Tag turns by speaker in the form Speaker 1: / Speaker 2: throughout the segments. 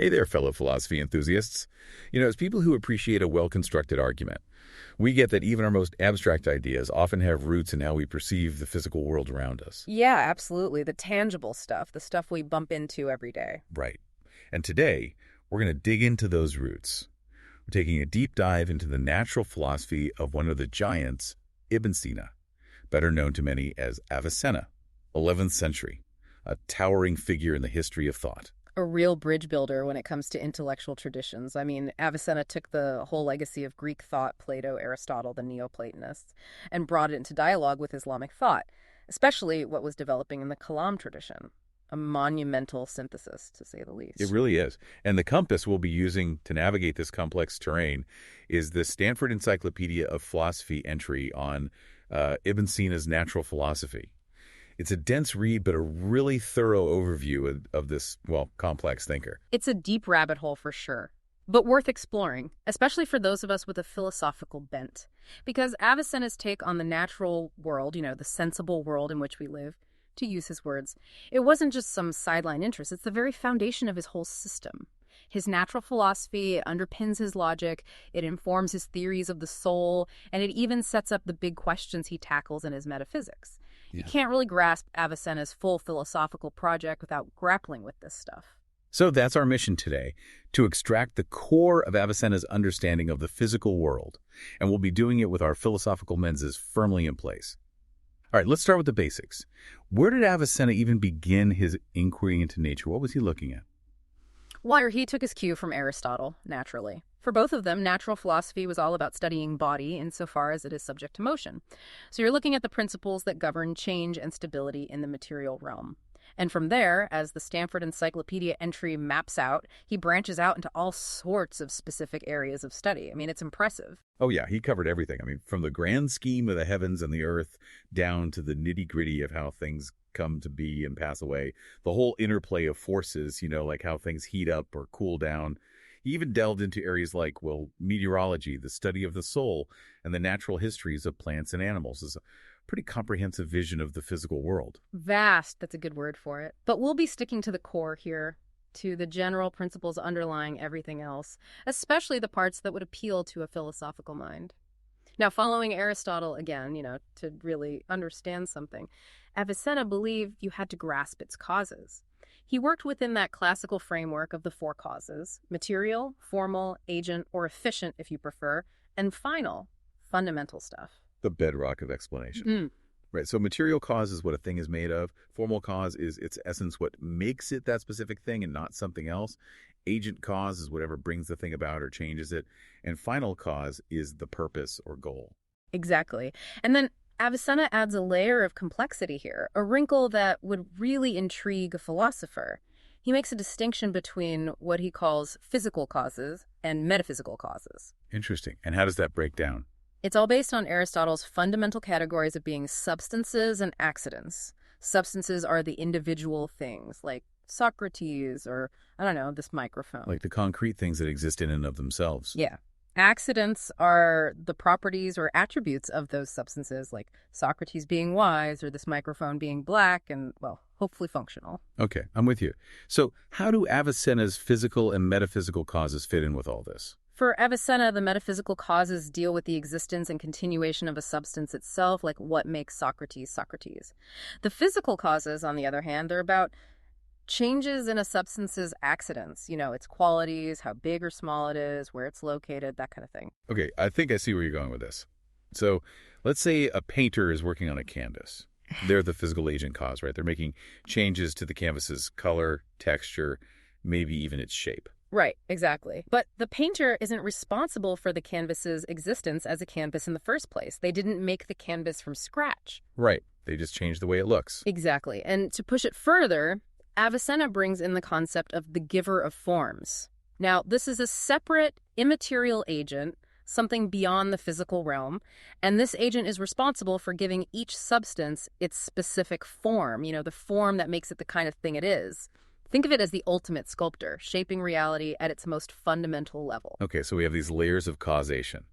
Speaker 1: Hey there, fellow philosophy enthusiasts. As people who appreciate a well-constructed argument, we get that even our most abstract ideas often have roots in how we perceive the physical world around us.
Speaker 2: Yeah, absolutely. The tangible stuff, the stuff we bump into every day.
Speaker 1: Right. And today, we're going to dig into those roots. We're taking a deep dive into the natural philosophy of one of the giants, Ibn Sina, better known to many as Avicenna, 11th century, a towering figure in the history of thought.
Speaker 2: A real bridge builder when it comes to intellectual traditions. I mean, Avicenna took the whole legacy of Greek thought, Plato, Aristotle, the Neoplatonists, and brought it into dialogue with Islamic thought, especially what was developing in the Kalam tradition. A monumental synthesis, to say the least.
Speaker 1: It really is. And the compass we'll be using to navigate this complex terrain is the Stanford Encyclopedia of Philosophy entry on Ibn Sina's natural philosophy. It's a dense read, but a really thorough overview of this, complex thinker.
Speaker 2: It's a deep rabbit hole for sure, but worth exploring, especially for those of us with a philosophical bent. Because Avicenna's take on the natural world, the sensible world in which we live, to use his words, it wasn't just some sideline interest, it's the very foundation of his whole system. His natural philosophy underpins his logic, it informs his theories of the soul, and it even sets up the big questions he tackles in his metaphysics. You can't really grasp Avicenna's full philosophical project without grappling with this stuff.
Speaker 1: So that's our mission today, to extract the core of Avicenna's understanding of the physical world. And we'll be doing it with our philosophical lenses firmly in place. All right, let's start with the basics. Where did Avicenna even begin his inquiry into nature? What was he looking at?
Speaker 2: Well, he took his cue from Aristotle, naturally. For both of them, natural philosophy was all about studying body insofar as it is subject to motion. So you're looking at the principles that govern change and stability in the material realm. And from there, as the Stanford Encyclopedia entry maps out, he branches out into all sorts of specific areas of study. I mean, it's impressive.
Speaker 1: Oh yeah, he covered everything. I mean, from the grand scheme of the heavens and the earth down to the nitty-gritty of how things come to be and pass away. The whole interplay of forces, like how things heat up or cool down. He even delved into areas like, meteorology, the study of the soul, and the natural histories of plants and animals. It's a pretty comprehensive vision of the physical world.
Speaker 2: Vast, that's a good word for it. But we'll be sticking to the core here, to the general principles underlying everything else, especially the parts that would appeal to a philosophical mind. Now, following Aristotle again, to really understand something, Avicenna believed you had to grasp its causes. He worked within that classical framework of the four causes: material, formal, agent, or efficient if you prefer, and final, fundamental stuff.
Speaker 1: The bedrock of explanation. Right, so material cause is what a thing is made of. Formal cause is its essence, what makes it that specific thing and not something else. Agent cause is whatever brings the thing about or changes it. And final cause is the purpose or goal.
Speaker 2: Exactly. And then Avicenna adds a layer of complexity here, a wrinkle that would really intrigue a philosopher. He makes a distinction between what he calls physical causes and metaphysical causes.
Speaker 1: Interesting. And how does that break down?
Speaker 2: It's all based on Aristotle's fundamental categories of being substances and accidents. Substances are the individual things, like Socrates or, this microphone.
Speaker 1: Like the concrete things that exist in and of themselves.
Speaker 2: Yeah. Accidents are the properties or attributes of those substances, like Socrates being wise or this microphone being black and, hopefully functional.
Speaker 1: Okay, I'm with you. So how do Avicenna's physical and metaphysical causes fit in with all this?
Speaker 2: For Avicenna, the metaphysical causes deal with the existence and continuation of a substance itself, like what makes Socrates Socrates. The physical causes, on the other hand, they're about changes in a substance's accidents, its qualities, how big or small it is, where it's located, that kind of thing.
Speaker 1: Okay, I think I see where you're going with this. So let's say a painter is working on a canvas. They're the physical agent cause, right? They're making changes to the canvas's color, texture, maybe even its shape.
Speaker 2: Right, exactly. But the painter isn't responsible for the canvas's existence as a canvas in the first place. They didn't make the canvas from scratch.
Speaker 1: Right. They just changed the way it looks.
Speaker 2: Exactly. And to push it further, Avicenna brings in the concept of the giver of forms. Now, this is a separate, immaterial agent, something beyond the physical realm, and this agent is responsible for giving each substance its specific form, the form that makes it the kind of thing it is. Think of it as the ultimate sculptor, shaping reality at its most fundamental level.
Speaker 1: Okay, so we have these layers of causation.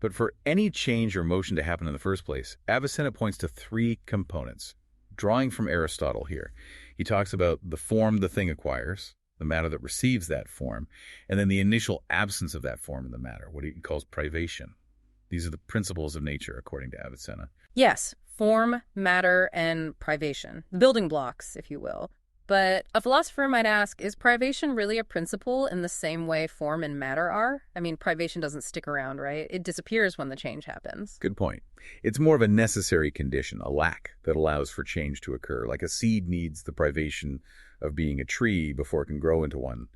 Speaker 1: But for any change or motion to happen in the first place, Avicenna points to three components. Drawing from Aristotle here, he talks about the form the thing acquires, the matter that receives that form, and then the initial absence of that form in the matter, what he calls privation. These are the principles of nature, according to Avicenna.
Speaker 2: Yes, form, matter, and privation. Building blocks, if you will. But a philosopher might ask, is privation really a principle in the same way form and matter are? I mean, privation doesn't stick around, right? It disappears when the change happens.
Speaker 1: Good point. It's more of a necessary condition, a lack that allows for change to occur. Like a seed needs the privation of being a tree before it can grow into one.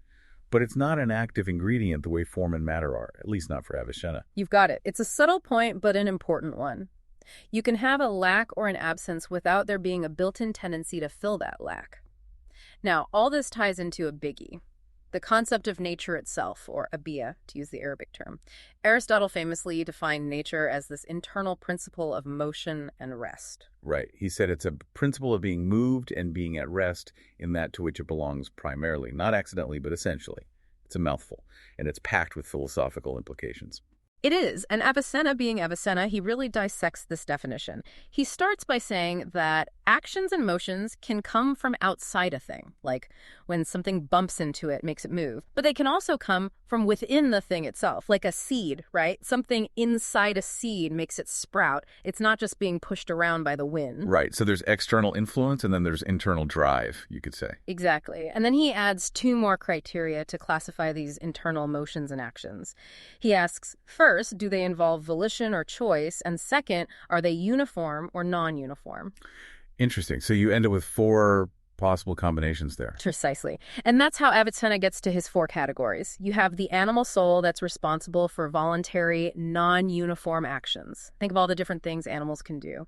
Speaker 1: But it's not an active ingredient the way form and matter are, at least not for Avicenna.
Speaker 2: You've got it. It's a subtle point, but an important one. You can have a lack or an absence without there being a built-in tendency to fill that lack. Now, all this ties into a biggie, the concept of nature itself, or abia, to use the Arabic term. Aristotle famously defined nature as this internal principle of motion and rest.
Speaker 1: Right. He said it's a principle of being moved and being at rest in that to which it belongs primarily, not accidentally, but essentially. It's a mouthful, and it's packed with philosophical implications.
Speaker 2: It is, and Avicenna being Avicenna, he really dissects this definition. He starts by saying that actions and motions can come from outside a thing, like when something bumps into it, makes it move. But they can also come from within the thing itself, like a seed, right? Something inside a seed makes it sprout. It's not just being pushed around by the wind.
Speaker 1: Right, so there's external influence and then there's internal drive, you could say.
Speaker 2: Exactly. And then he adds two more criteria to classify these internal motions and actions. He asks, first, do they involve volition or choice? And second, are they uniform or non-uniform?
Speaker 1: Interesting. So you end up with 4 possible combinations there.
Speaker 2: Precisely. And that's how Avicenna gets to his 4 categories. You have the animal soul that's responsible for voluntary, non-uniform actions. Think of all the different things animals can do.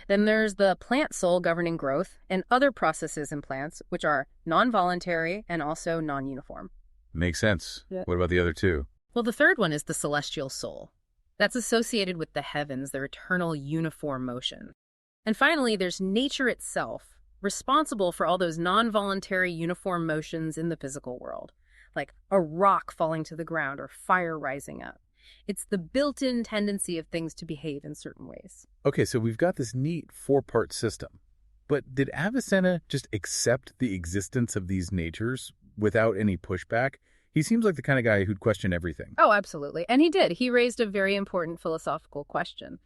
Speaker 2: Then there's the plant soul governing growth and other processes in plants, which are non-voluntary and also non-uniform.
Speaker 1: Makes sense.
Speaker 2: Yeah.
Speaker 1: What about the other 2?
Speaker 2: Well, the third one is the celestial soul. That's associated with the heavens, their eternal uniform motion. And finally, there's nature itself, responsible for all those non-voluntary uniform motions in the physical world, like a rock falling to the ground or fire rising up. It's the built-in tendency of things to behave in certain ways.
Speaker 1: Okay, so we've got this neat 4-part system. But did Avicenna just accept the existence of these natures without any pushback? He seems like the kind of guy who'd question everything.
Speaker 2: Oh, absolutely. And he did. He raised a very important philosophical question.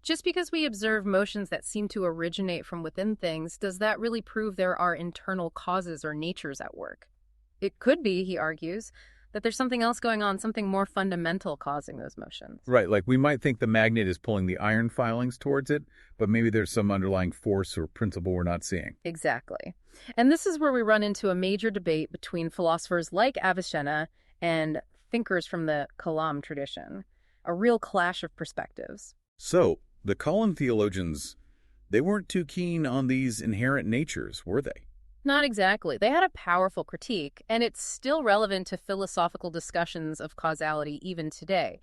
Speaker 2: Just because we observe motions that seem to originate from within things, does that really prove there are internal causes or natures at work? It could be, he argues, that there's something else going on, something more fundamental causing those motions.
Speaker 1: Right, like we might think the magnet is pulling the iron filings towards it, but maybe there's some underlying force or principle we're not seeing.
Speaker 2: Exactly. And this is where we run into a major debate between philosophers like Avicenna and thinkers from the Kalam tradition, a real clash of perspectives.
Speaker 1: So, the Kalam theologians, they weren't too keen on these inherent natures, were they?
Speaker 2: Not exactly. They had a powerful critique, and it's still relevant to philosophical discussions of causality even today.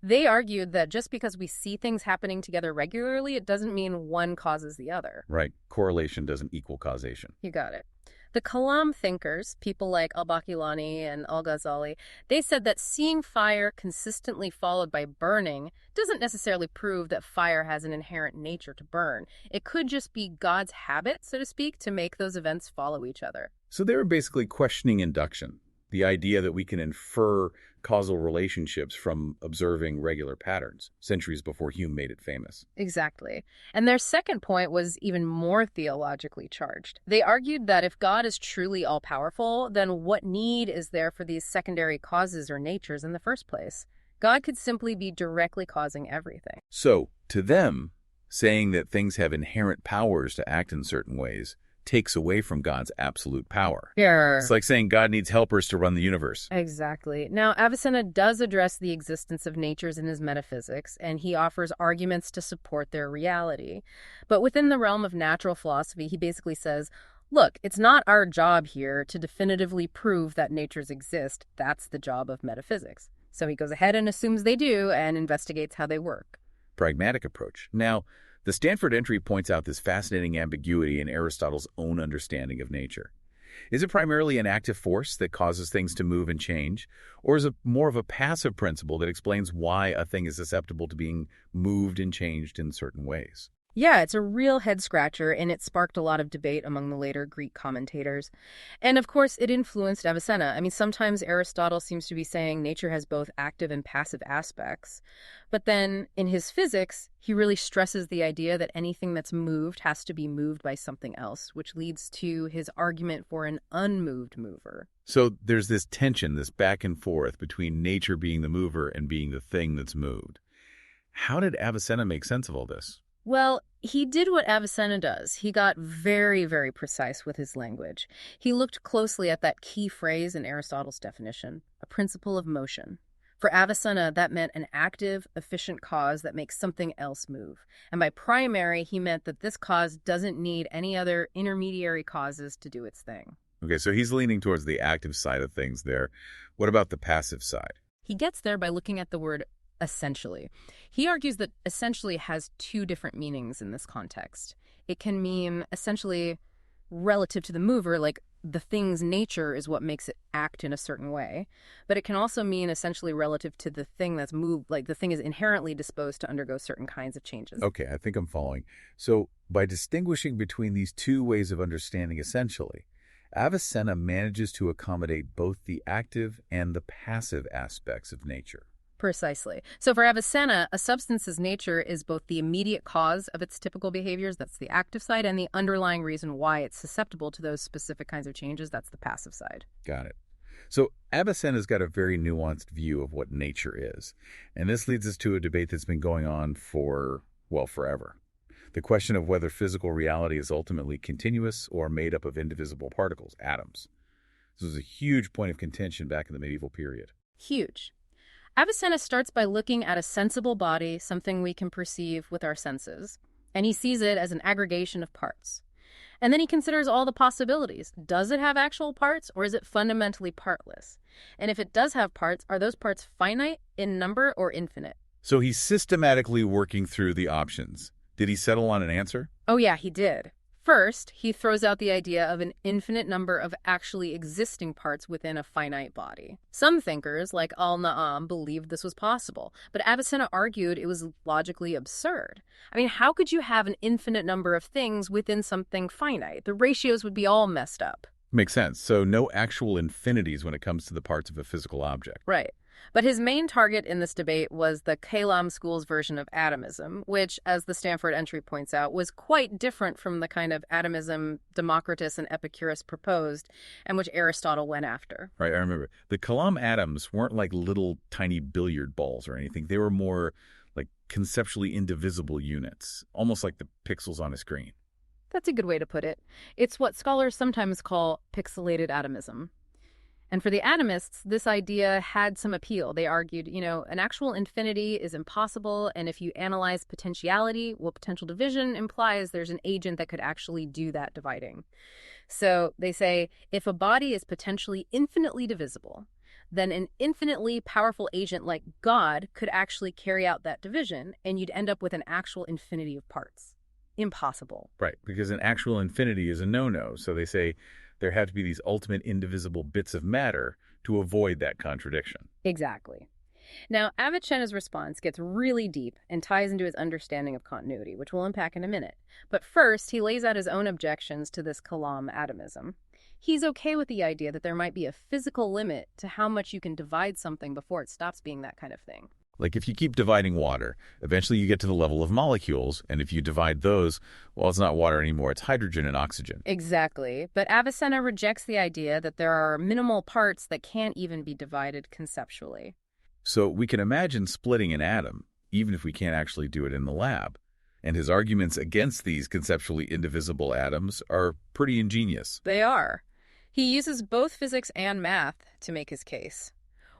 Speaker 2: They argued that just because we see things happening together regularly, it doesn't mean one causes the other.
Speaker 1: Right. Correlation doesn't equal causation.
Speaker 2: You got it. The Kalam thinkers, people like al-Baqillani and al-Ghazali, they said that seeing fire consistently followed by burning doesn't necessarily prove that fire has an inherent nature to burn. It could just be God's habit, so to speak, to make those events follow each other.
Speaker 1: So they were basically questioning induction, the idea that we can infer causal relationships from observing regular patterns, centuries before Hume made it famous.
Speaker 2: Exactly. And their second point was even more theologically charged. They argued that if God is truly all-powerful, then what need is there for these secondary causes or natures in the first place? God could simply be directly causing everything.
Speaker 1: So, to them, saying that things have inherent powers to act in certain ways takes away from God's absolute power.
Speaker 2: Yeah.
Speaker 1: It's like saying God needs helpers to run the universe.
Speaker 2: Exactly. Now, Avicenna does address the existence of natures in his metaphysics, and he offers arguments to support their reality. But within the realm of natural philosophy, he basically says, look, it's not our job here to definitively prove that natures exist. That's the job of metaphysics. So he goes ahead and assumes they do and investigates how they work.
Speaker 1: Pragmatic approach. Now, the Stanford entry points out this fascinating ambiguity in Aristotle's own understanding of nature. Is it primarily an active force that causes things to move and change, or is it more of a passive principle that explains why a thing is susceptible to being moved and changed in certain ways?
Speaker 2: Yeah, it's a real head scratcher, and it sparked a lot of debate among the later Greek commentators. And of course, it influenced Avicenna. I mean, sometimes Aristotle seems to be saying nature has both active and passive aspects. But then in his physics, he really stresses the idea that anything that's moved has to be moved by something else, which leads to his argument for an unmoved mover.
Speaker 1: So there's this tension, this back and forth between nature being the mover and being the thing that's moved. How did Avicenna make sense of all this?
Speaker 2: Well, he did what Avicenna does. He got very, very precise with his language. He looked closely at that key phrase in Aristotle's definition, a principle of motion. For Avicenna, that meant an active, efficient cause that makes something else move. And by primary, he meant that this cause doesn't need any other intermediary causes to do its thing.
Speaker 1: Okay, so he's leaning towards the active side of things there. What about the passive side?
Speaker 2: He gets there by looking at the word essentially. He argues that essentially has two different meanings in this context. It can mean essentially relative to the mover, like the thing's nature is what makes it act in a certain way. But it can also mean essentially relative to the thing that's moved, like the thing is inherently disposed to undergo certain kinds of changes.
Speaker 1: Okay, I think I'm following. So by distinguishing between these two ways of understanding essentially, Avicenna manages to accommodate both the active and the passive aspects of nature.
Speaker 2: Precisely. So for Avicenna, a substance's nature is both the immediate cause of its typical behaviors, that's the active side, and the underlying reason why it's susceptible to those specific kinds of changes, that's the passive side.
Speaker 1: Got it. So Avicenna's got a very nuanced view of what nature is. And this leads us to a debate that's been going on for, well, forever. The question of whether physical reality is ultimately continuous or made up of indivisible particles, atoms. This was a huge point of contention back in the medieval period.
Speaker 2: Huge. Avicenna starts by looking at a sensible body, something we can perceive with our senses, and he sees it as an aggregation of parts. And then he considers all the possibilities. Does it have actual parts, or is it fundamentally partless? And if it does have parts, are those parts finite in number or infinite?
Speaker 1: So he's systematically working through the options. Did he settle on an answer?
Speaker 2: Oh yeah, he did. First, he throws out the idea of an infinite number of actually existing parts within a finite body. Some thinkers, like Al-Na'am, believed this was possible, but Avicenna argued it was logically absurd. I mean, how could you have an infinite number of things within something finite? The ratios would be all messed up.
Speaker 1: Makes sense. So no actual infinities when it comes to the parts of a physical object.
Speaker 2: Right. But his main target in this debate was the Kalam school's version of atomism, which, as the Stanford entry points out, was quite different from the kind of atomism Democritus and Epicurus proposed, and which Aristotle went after.
Speaker 1: Right, I remember. The Kalam atoms weren't like little tiny billiard balls or anything. They were more like conceptually indivisible units, almost like the pixels on a screen.
Speaker 2: That's a good way to put it. It's what scholars sometimes call pixelated atomism. And for the atomists, this idea had some appeal. They argued, an actual infinity is impossible, and if you analyze potentiality, well, potential division implies there's an agent that could actually do that dividing. So they say, if a body is potentially infinitely divisible, then an infinitely powerful agent like God could actually carry out that division, and you'd end up with an actual infinity of parts. Impossible.
Speaker 1: Right, because an actual infinity is a no-no. So they say there have to be these ultimate indivisible bits of matter to avoid that contradiction.
Speaker 2: Exactly. Now, Avicenna's response gets really deep and ties into his understanding of continuity, which we'll unpack in a minute. But first, he lays out his own objections to this Kalam atomism. He's okay with the idea that there might be a physical limit to how much you can divide something before it stops being that kind of thing.
Speaker 1: Like if you keep dividing water, eventually you get to the level of molecules, and if you divide those, well, it's not water anymore, it's hydrogen and oxygen.
Speaker 2: Exactly. But Avicenna rejects the idea that there are minimal parts that can't even be divided conceptually.
Speaker 1: So we can imagine splitting an atom, even if we can't actually do it in the lab. And his arguments against these conceptually indivisible atoms are pretty ingenious.
Speaker 2: They are. He uses both physics and math to make his case.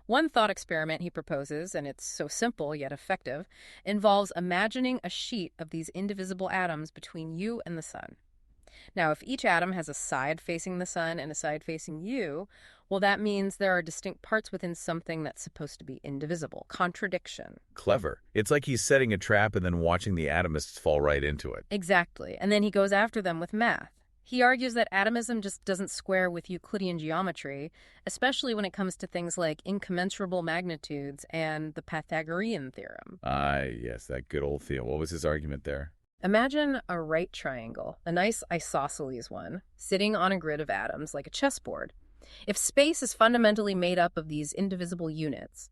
Speaker 2: One thought experiment he proposes, and it's so simple yet effective, involves imagining a sheet of these indivisible atoms between you and the sun. Now, if each atom has a side facing the sun and a side facing you, well, that means there are distinct parts within something that's supposed to be indivisible. Contradiction.
Speaker 1: Clever. It's like he's setting a trap and then watching the atomists fall right into it.
Speaker 2: Exactly. And then he goes after them with math. He argues that atomism just doesn't square with Euclidean geometry, especially when it comes to things like incommensurable magnitudes and the Pythagorean theorem.
Speaker 1: Ah, yes, that good old Theo. What was his argument there?
Speaker 2: Imagine a right triangle, a nice isosceles one, sitting on a grid of atoms like a chessboard. If space is fundamentally made up of these indivisible units,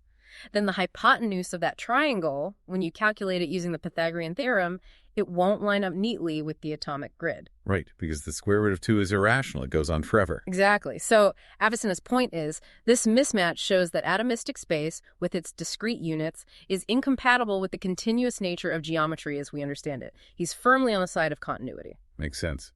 Speaker 2: then the hypotenuse of that triangle, when you calculate it using the Pythagorean theorem, it won't line up neatly with the atomic grid.
Speaker 1: Right, because the square root of 2 is irrational. It goes on forever.
Speaker 2: Exactly. So Avicenna's point is this mismatch shows that atomistic space, with its discrete units, is incompatible with the continuous nature of geometry as we understand it. He's firmly on the side of continuity.
Speaker 1: Makes sense.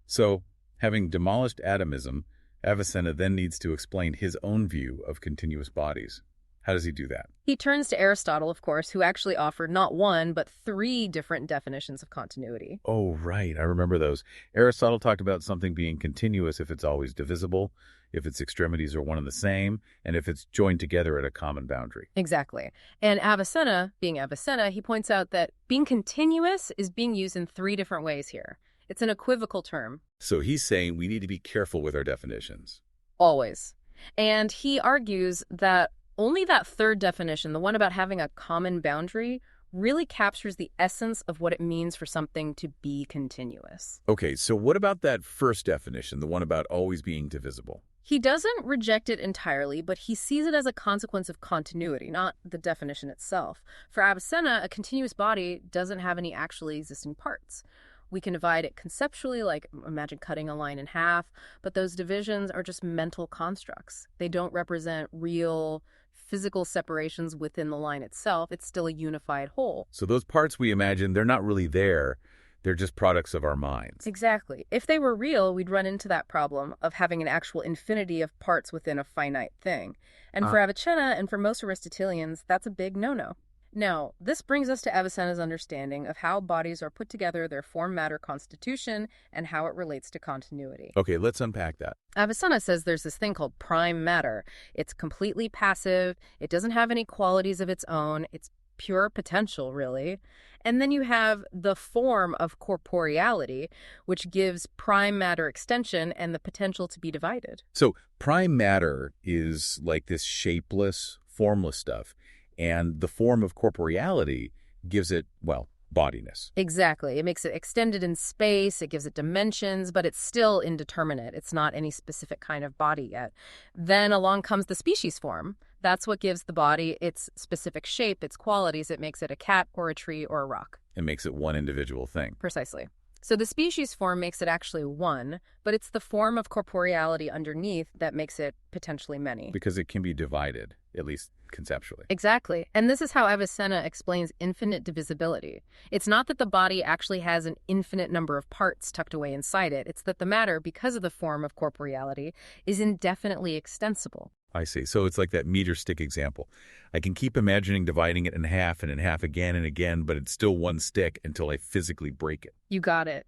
Speaker 1: So, having demolished atomism, Avicenna then needs to explain his own view of continuous bodies. How does he do that?
Speaker 2: He turns to Aristotle, of course, who actually offered not one, but three different definitions of continuity.
Speaker 1: Oh, right. I remember those. Aristotle talked about something being continuous if it's always divisible, if its extremities are one and the same, and if it's joined together at a common boundary.
Speaker 2: Exactly. And Avicenna, being Avicenna, he points out that being continuous is being used in three different ways here. It's an equivocal term.
Speaker 1: So he's saying we need to be careful with our definitions.
Speaker 2: Always. And he argues that only that third definition, the one about having a common boundary, really captures the essence of what it means for something to be continuous.
Speaker 1: Okay, so what about that first definition, the one about always being divisible?
Speaker 2: He doesn't reject it entirely, but he sees it as a consequence of continuity, not the definition itself. For Avicenna, a continuous body doesn't have any actually existing parts. We can divide it conceptually, like imagine cutting a line in half, but those divisions are just mental constructs. They don't represent real physical separations within the line itself. It's still a unified whole.
Speaker 1: So those parts we imagine, they're not really there. They're just products of our minds.
Speaker 2: Exactly. If they were real, we'd run into that problem of having an actual infinity of parts within a finite thing. And for Avicenna and for most Aristotelians, that's a big no-no. Now, this brings us to Avicenna's understanding of how bodies are put together, their form-matter constitution, and how it relates to continuity.
Speaker 1: Okay, let's unpack that.
Speaker 2: Avicenna says there's this thing called prime matter. It's completely passive. It doesn't have any qualities of its own. It's pure potential, really. And then you have the form of corporeality, which gives prime matter extension and the potential to be divided.
Speaker 1: So prime matter is like this shapeless, formless stuff. And the form of corporeality gives it, well, bodiness.
Speaker 2: Exactly. It makes it extended in space, it gives it dimensions, but it's still indeterminate. It's not any specific kind of body yet. Then along comes the species form. That's what gives the body its specific shape, its qualities. It makes it a cat or a tree or a rock.
Speaker 1: It makes it one individual thing.
Speaker 2: Precisely. So the species form makes it actually one, but it's the form of corporeality underneath that makes it potentially many.
Speaker 1: Because it can be divided, at least conceptually.
Speaker 2: Exactly. And this is how Avicenna explains infinite divisibility. It's not that the body actually has an infinite number of parts tucked away inside it. It's that the matter, because of the form of corporeality, is indefinitely extensible.
Speaker 1: I see. So it's like that meter stick example. I can keep imagining dividing it in half and in half again and again, but it's still one stick until I physically break it.
Speaker 2: You got it.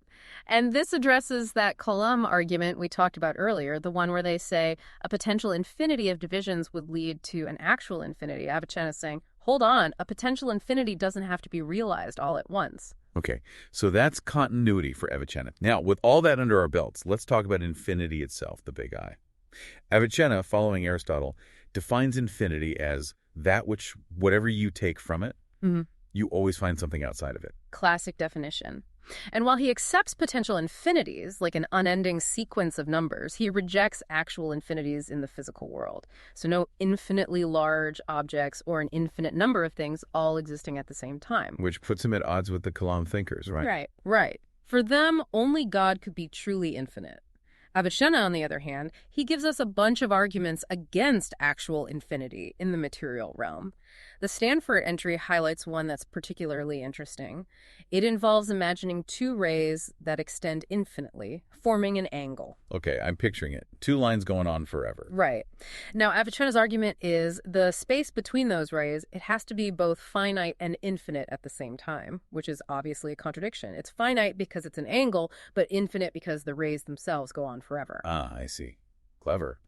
Speaker 2: And this addresses that Coulomb argument we talked about earlier, the one where they say a potential infinity of divisions would lead to an actual infinity. Avicenna is saying, hold on, a potential infinity doesn't have to be realized all at once.
Speaker 1: Okay, so that's continuity for Avicenna. Now, with all that under our belts, let's talk about infinity itself, the big I. Avicenna, following Aristotle, defines infinity as that which, whatever you take from it, you always find something outside of it.
Speaker 2: Classic definition. And while he accepts potential infinities, like an unending sequence of numbers, he rejects actual infinities in the physical world. So no infinitely large objects or an infinite number of things all existing at the same time.
Speaker 1: Which puts him at odds with the Coulomb thinkers, right?
Speaker 2: Right. For them, only God could be truly infinite. Avicenna, on the other hand, he gives us a bunch of arguments against actual infinity in the material realm. The Stanford entry highlights one that's particularly interesting. It involves imagining two rays that extend infinitely, forming an angle.
Speaker 1: Okay, I'm picturing it. Two lines going on forever.
Speaker 2: Right. Now, Avicenna's argument is the space between those rays, it has to be both finite and infinite at the same time, which is obviously a contradiction. It's finite because it's an angle, but infinite because the rays themselves go on forever.
Speaker 1: Ah, I see. Clever.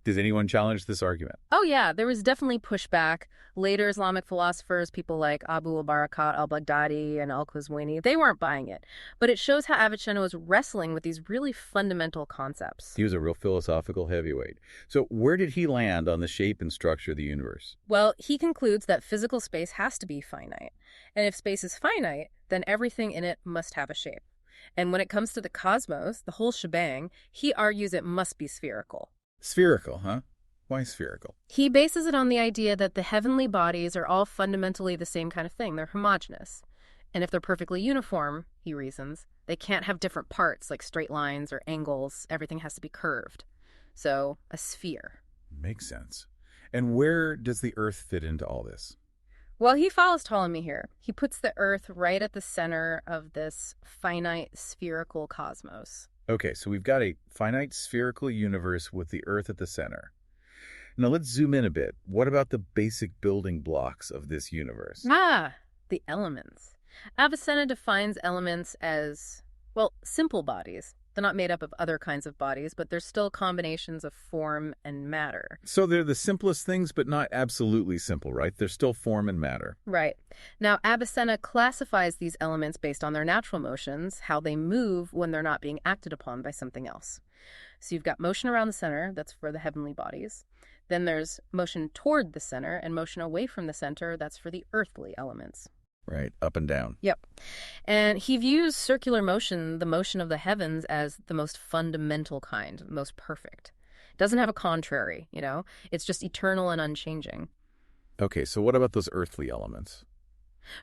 Speaker 1: Does anyone challenge this argument?
Speaker 2: Oh, yeah, there was definitely pushback. Later Islamic philosophers, people like Abu al-Barakat al-Baghdadi and al-Qazwini, they weren't buying it. But it shows how Avicenna was wrestling with these really fundamental concepts.
Speaker 1: He was a real philosophical heavyweight. So where did he land on the shape and structure of the universe?
Speaker 2: Well, he concludes that physical space has to be finite. And if space is finite, then everything in it must have a shape. And when it comes to the cosmos, the whole shebang, he argues it must be spherical.
Speaker 1: Spherical, huh? Why spherical?
Speaker 2: He bases it on the idea that the heavenly bodies are all fundamentally the same kind of thing. They're homogeneous. And if they're perfectly uniform, he reasons, they can't have different parts like straight lines or angles. Everything has to be curved. So, a sphere.
Speaker 1: Makes sense. And where does the Earth fit into all this?
Speaker 2: Well, he follows Ptolemy here. He puts the Earth right at the center of this finite spherical cosmos.
Speaker 1: Okay, so we've got a finite spherical universe with the Earth at the center. Now let's zoom in a bit. What about the basic building blocks of this universe?
Speaker 2: The elements. Avicenna defines elements as, well, simple bodies. They're not made up of other kinds of bodies, but they're still combinations of form and matter.
Speaker 1: So they're the simplest things, but not absolutely simple, right? They're still form and matter.
Speaker 2: Right. Now, Avicenna classifies these elements based on their natural motions, how they move when they're not being acted upon by something else. So you've got motion around the center, that's for the heavenly bodies. Then there's motion toward the center and motion away from the center, that's for the earthly elements.
Speaker 1: Right, up and down.
Speaker 2: Yep. And he views circular motion, the motion of the heavens, as the most fundamental kind, most perfect. It doesn't have a contrary, It's just eternal and unchanging.
Speaker 1: Okay, so what about those earthly elements?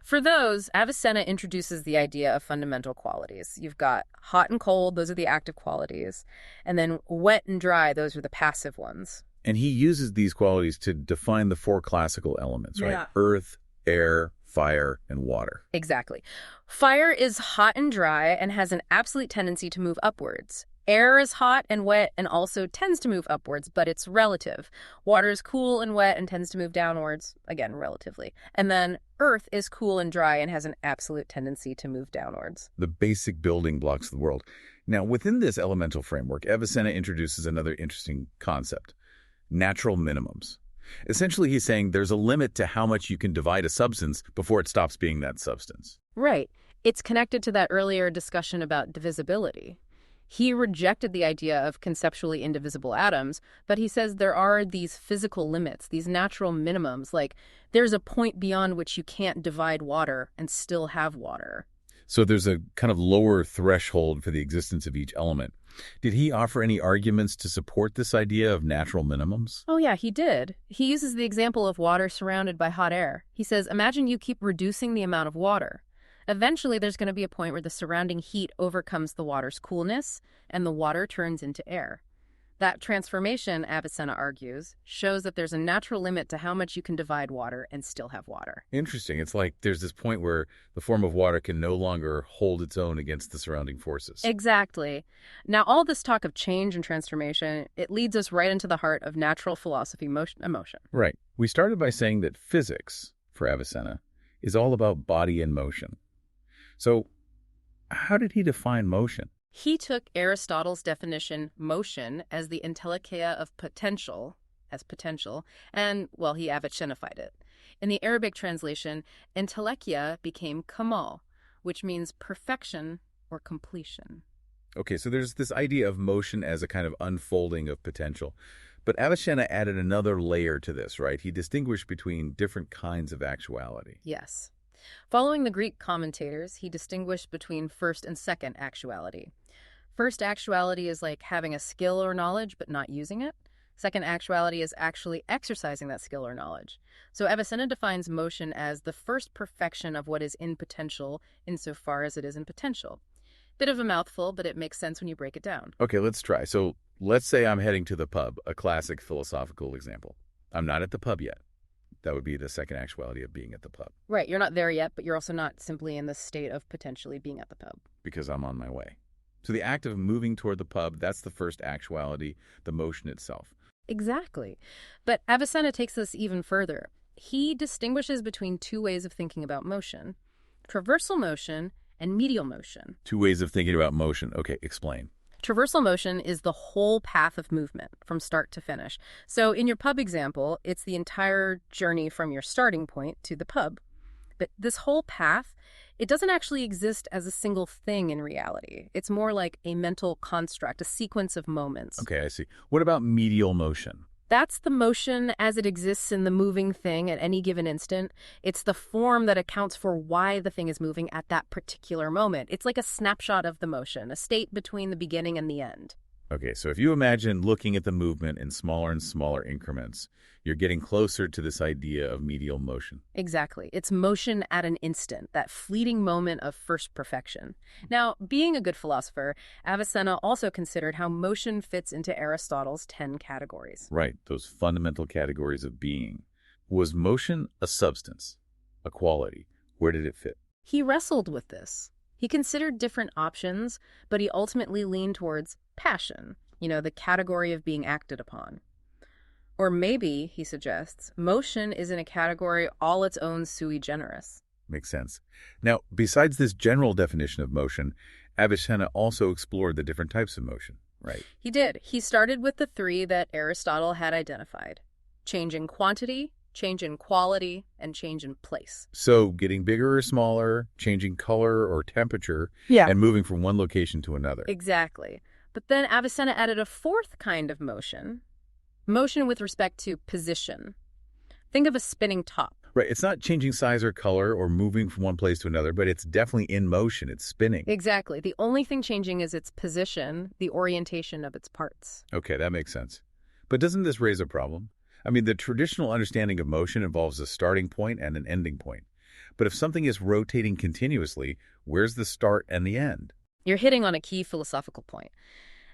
Speaker 2: For those, Avicenna introduces the idea of fundamental qualities. You've got hot and cold, those are the active qualities. And then wet and dry, those are the passive ones.
Speaker 1: And he uses these qualities to define the four classical elements, right?
Speaker 2: Yeah.
Speaker 1: Earth, air, fire, and water.
Speaker 2: Exactly. Fire is hot and dry and has an absolute tendency to move upwards. Air is hot and wet and also tends to move upwards, but it's relative. Water is cool and wet and tends to move downwards, again, relatively. And then earth is cool and dry and has an absolute tendency to move downwards.
Speaker 1: The basic building blocks of the world. Now, within this elemental framework, Avicenna introduces another interesting concept: natural minimums. Essentially, he's saying there's a limit to how much you can divide a substance before it stops being that substance.
Speaker 2: Right. It's connected to that earlier discussion about divisibility. He rejected the idea of conceptually indivisible atoms, but he says there are these physical limits, these natural minimums, like there's a point beyond which you can't divide water and still have water.
Speaker 1: So there's a kind of lower threshold for the existence of each element. Did he offer any arguments to support this idea of natural minimums?
Speaker 2: Oh, yeah, he did. He uses the example of water surrounded by hot air. He says, imagine you keep reducing the amount of water. Eventually, there's going to be a point where the surrounding heat overcomes the water's coolness, and the water turns into air. That transformation, Avicenna argues, shows that there's a natural limit to how much you can divide water and still have water.
Speaker 1: Interesting. It's like there's this point where the form of water can no longer hold its own against the surrounding forces.
Speaker 2: Exactly. Now, all this talk of change and transformation, it leads us right into the heart of natural philosophy, emotion.
Speaker 1: Right. We started by saying that physics, for Avicenna, is all about body and motion. So, how did he define motion?
Speaker 2: He took Aristotle's definition, motion, as the entelecheia of potential, and, well, he Avicennified it. In the Arabic translation, entelecheia became kamal, which means perfection or completion.
Speaker 1: Okay, so there's this idea of motion as a kind of unfolding of potential. But Avicenna added another layer to this, right? He distinguished between different kinds of actuality.
Speaker 2: Yes. Following the Greek commentators, he distinguished between first and second actuality. First actuality is like having a skill or knowledge but not using it. Second actuality is actually exercising that skill or knowledge. So Avicenna defines motion as the first perfection of what is in potential insofar as it is in potential. Bit of a mouthful, but it makes sense when you break it down.
Speaker 1: Okay, let's try. So let's say I'm heading to the pub, a classic philosophical example. I'm not at the pub yet. That would be the second actuality of being at the pub.
Speaker 2: Right, you're not there yet, but you're also not simply in the state of potentially being at the pub.
Speaker 1: Because I'm on my way. So the act of moving toward the pub, that's the first actuality, the motion itself.
Speaker 2: Exactly. But Avicenna takes this even further. He distinguishes between two ways of thinking about motion: traversal motion and medial motion.
Speaker 1: Two ways of thinking about motion. Okay, explain.
Speaker 2: Traversal motion is the whole path of movement from start to finish. So in your pub example, it's the entire journey from your starting point to the pub. But this whole path, it doesn't actually exist as a single thing in reality. It's more like a mental construct, a sequence of moments.
Speaker 1: Okay, I see. What about medial motion?
Speaker 2: That's the motion as it exists in the moving thing at any given instant. It's the form that accounts for why the thing is moving at that particular moment. It's like a snapshot of the motion, a state between the beginning and the end.
Speaker 1: Okay, so if you imagine looking at the movement in smaller and smaller increments, you're getting closer to this idea of medial motion.
Speaker 2: Exactly. It's motion at an instant, that fleeting moment of first perfection. Now, being a good philosopher, Avicenna also considered how motion fits into Aristotle's 10 categories.
Speaker 1: Right, those fundamental categories of being. Was motion a substance, a quality? Where did it fit?
Speaker 2: He wrestled with this. He considered different options, but he ultimately leaned towards passion, the category of being acted upon. Or maybe, he suggests, motion is in a category all its own sui generis.
Speaker 1: Makes sense. Now, besides this general definition of motion, Avicenna also explored the different types of motion, right?
Speaker 2: He did. He started with the three that Aristotle had identified: change in quantity, change in quality, and change in place.
Speaker 1: So getting bigger or smaller, changing color or temperature,
Speaker 2: Yeah.
Speaker 1: and moving from one location to another.
Speaker 2: Exactly. But then Avicenna added a fourth kind of motion with respect to position. Think of a spinning top.
Speaker 1: Right, it's not changing size or color or moving from one place to another, but it's definitely in motion. It's spinning.
Speaker 2: Exactly. The only thing changing is its position, the orientation of its parts.
Speaker 1: Okay, that makes sense. But doesn't this raise a problem? I mean, the traditional understanding of motion involves a starting point and an ending point. But if something is rotating continuously, where's the start and the end?
Speaker 2: You're hitting on a key philosophical point.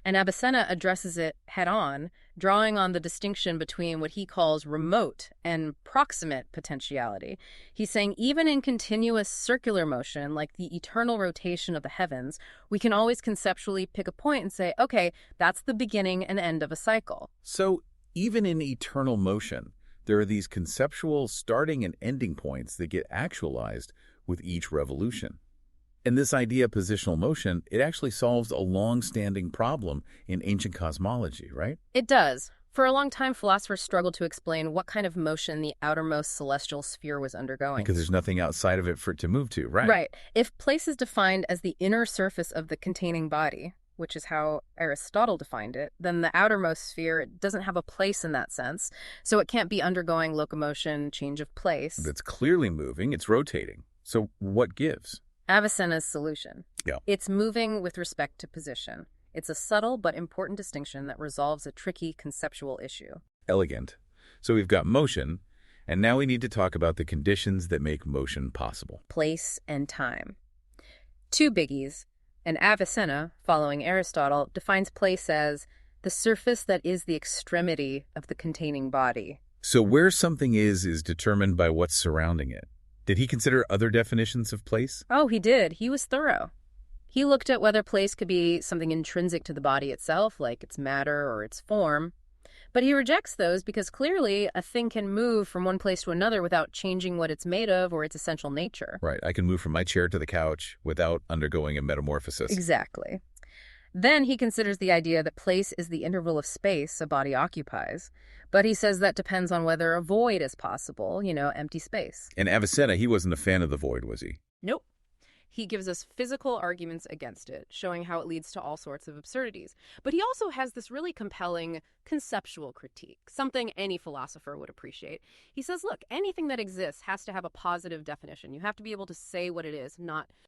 Speaker 2: And Avicenna addresses it head-on, drawing on the distinction between what he calls remote and proximate potentiality. He's saying even in continuous circular motion, like the eternal rotation of the heavens, we can always conceptually pick a point and say, okay, that's the beginning and end of a cycle.
Speaker 1: So even in eternal motion, there are these conceptual starting and ending points that get actualized with each revolution. And this idea of positional motion, it actually solves a long-standing problem in ancient cosmology, right?
Speaker 2: It does. For a long time, philosophers struggled to explain what kind of motion the outermost celestial sphere was undergoing.
Speaker 1: Because there's nothing outside of it for it to move to, right?
Speaker 2: Right. If place is defined as the inner surface of the containing body, which is how Aristotle defined it, then the outermost sphere, it doesn't have a place in that sense. So it can't be undergoing locomotion, change of place.
Speaker 1: It's clearly moving, it's rotating. So what gives?
Speaker 2: Avicenna's solution.
Speaker 1: Yeah.
Speaker 2: It's moving with respect to position. It's a subtle but important distinction that resolves a tricky conceptual issue.
Speaker 1: Elegant. So we've got motion, and now we need to talk about the conditions that make motion possible.
Speaker 2: Place and time. Two biggies. And Avicenna, following Aristotle, defines place as the surface that is the extremity of the containing body.
Speaker 1: So where something is determined by what's surrounding it. Did he consider other definitions of place?
Speaker 2: Oh, he did. He was thorough. He looked at whether place could be something intrinsic to the body itself, like its matter or its form. But he rejects those because clearly a thing can move from one place to another without changing what it's made of or its essential nature.
Speaker 1: Right. I can move from my chair to the couch without undergoing a metamorphosis.
Speaker 2: Exactly. Then he considers the idea that place is the interval of space a body occupies. But he says that depends on whether a void is possible, empty space.
Speaker 1: And Avicenna, he wasn't a fan of the void, was he?
Speaker 2: Nope. He gives us physical arguments against it, showing how it leads to all sorts of absurdities. But he also has this really compelling conceptual critique, something any philosopher would appreciate. He says, look, anything that exists has to have a positive definition. You have to be able to say what it is, not